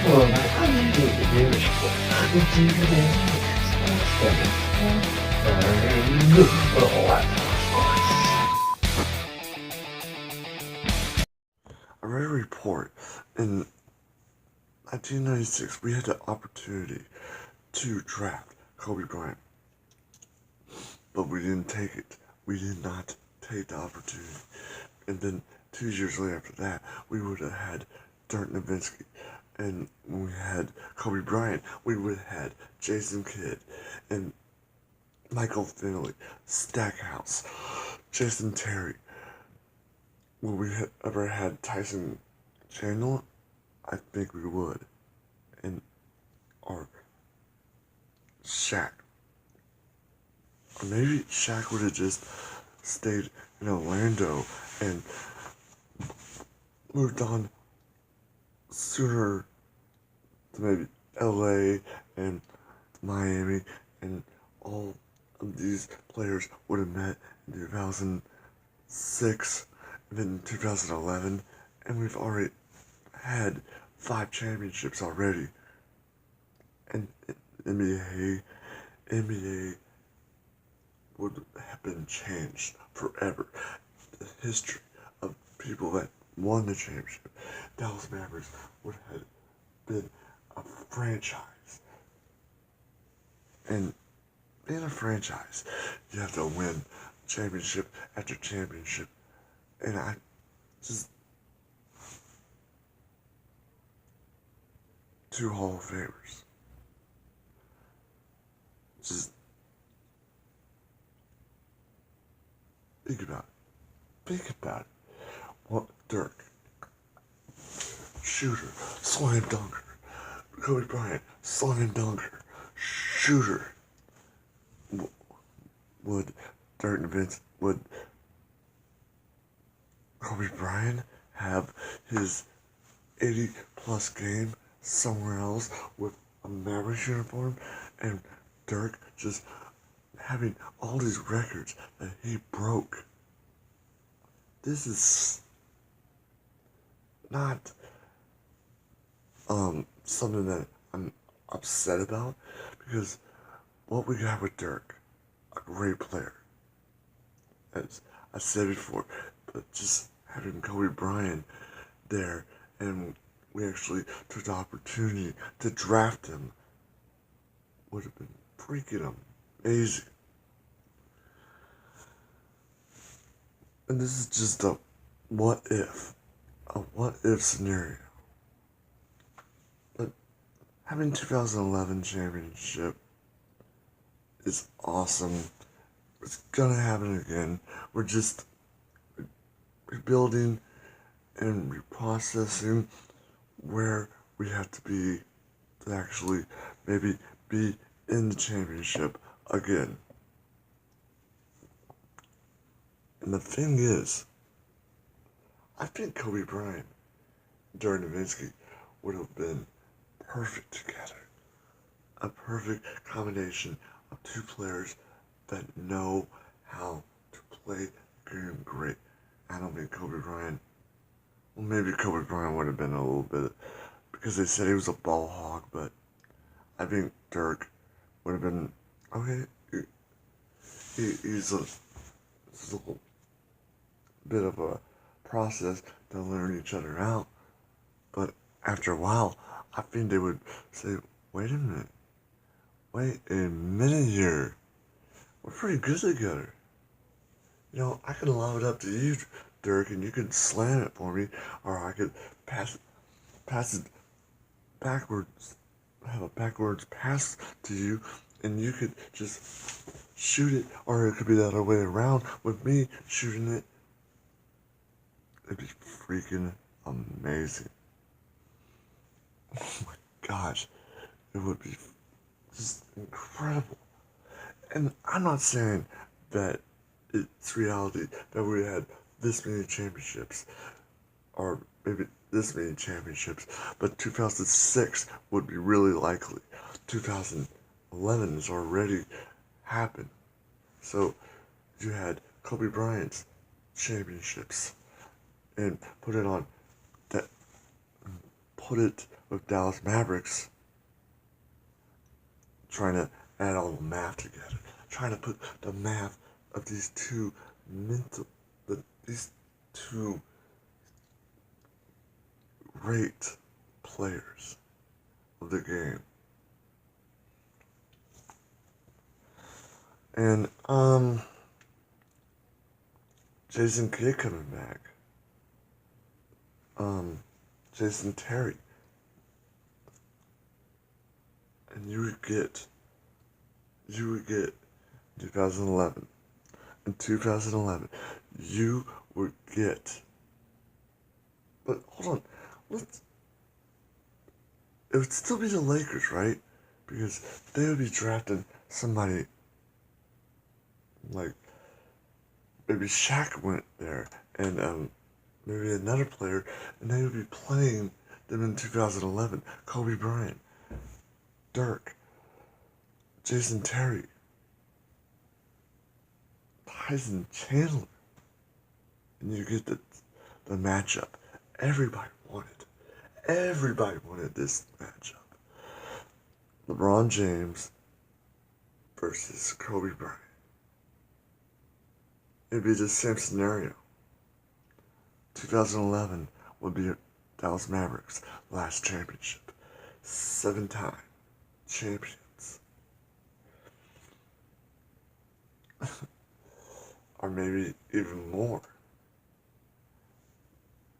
Well, I need to do this for I read a report in 1996 we had the opportunity to draft Kobe Bryant, but we didn't take it. We did not take the opportunity. And then 2 years later after that, we would have had Dirk Nowitzki. And when we had Kobe Bryant, we would have had Jason Kidd and Michael Finley, Stackhouse, Jason Terry. Would we have ever had Tyson Chandler? I think we would. And or Shaq. Or maybe Shaq would have just stayed in Orlando and moved on sooner to maybe LA and Miami, and all of these players would have met in 2006 and then 2011, and we've already had 5 championships already. And NBA would have been changed forever. The history of people that won the championship, Dallas Mavericks, would have been a franchise. And being a franchise, you have to win championship after championship. And I just 2 Hall of Famers. Just think about it. Think about it. What Dirk, shooter, slam dunker. Kobe Bryant, slam dunker, shooter. Would Dirk Nowitzki, would Kobe Bryant have his 80-plus game somewhere else with a Mavericks uniform, and Dirk just having all these records that he broke? This is not something that I'm upset about, because what we got with Dirk, a great player, as I said before, but just having Kobe Bryant there, and we actually took the opportunity to draft him, would have been freaking amazing. And this is just a what if scenario. But having 2011 championship is awesome. It's gonna happen again. We're just rebuilding and reprocessing where we have to be to actually maybe be in the championship again. And the thing is, I think Kobe Bryant, Dirk Nowitzki would have been perfect together. A perfect combination of 2 players that know how to play the game great. I don't mean Kobe Bryant. Well, maybe Kobe Bryant would have been a little bit, because they said he was a ball hog, but I think Dirk would have been, okay, he's a little bit of a process to learn each other out. But after a while, I think they would say, wait a minute here, we're pretty good together. You know, I could lob it up to you, Dirk, and you could slam it for me, or I could pass it backwards, have a backwards pass to you, and you could just shoot it, or it could be the other way around with me shooting it. It'd be freaking amazing. Oh my gosh, it would be just incredible. And I'm not saying that it's reality that we had this many championships, or maybe this many championships, but 2006 would be really likely. 2011 has already happened. So you had Kobe Bryant's championships, and put it on that put it with Dallas Mavericks, trying to add all the math together, trying to put the math of these these two great players of the game. And, Jason Kidd coming back. Jason Terry. And you would get 2011. In 2011, you would get, but hold on, it would still be the Lakers, right? Because they would be drafting somebody like, maybe Shaq went there, and maybe another player, and they would be playing them in 2011. Kobe Bryant, Dirk, Jason Terry, Tyson Chandler, and you get the matchup. Everybody wanted this matchup. LeBron James versus Kobe Bryant. It'd be the same scenario. 2011 would be Dallas Mavericks' last championship. 7-time champions. Or maybe even more.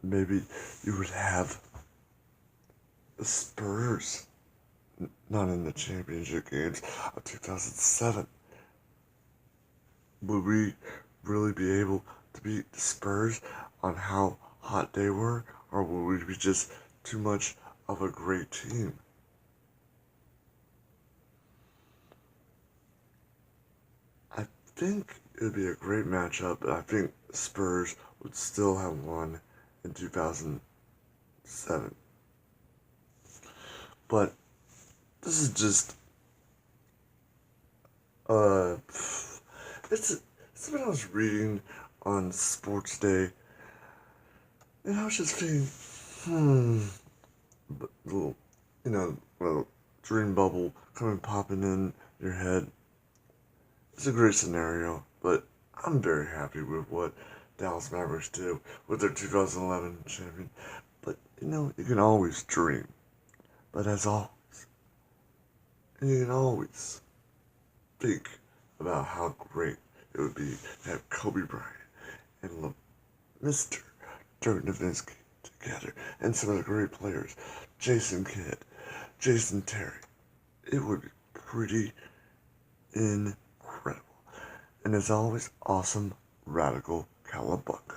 Maybe you would have the Spurs not in the championship games of 2007. Would we really be able to beat the Spurs on how hot they were? Or would we be just too much of a great team? I think it would be a great matchup, but I think the Spurs would still have won in 2007. But this is just it's something I was reading on Sports Day, and I was just thinking, but little, little dream bubble popping in your head. It's a great scenario, but I'm very happy with what Dallas Mavericks did with their 2011 champion. But you can always dream. But as always, you can always think about how great it would be to have Kobe Bryant and Mr. Dirk Nowitzki together, and some of the great players, Jason Kidd, Jason Terry. It would be pretty incredible. And as always, awesome, radical cowabunga.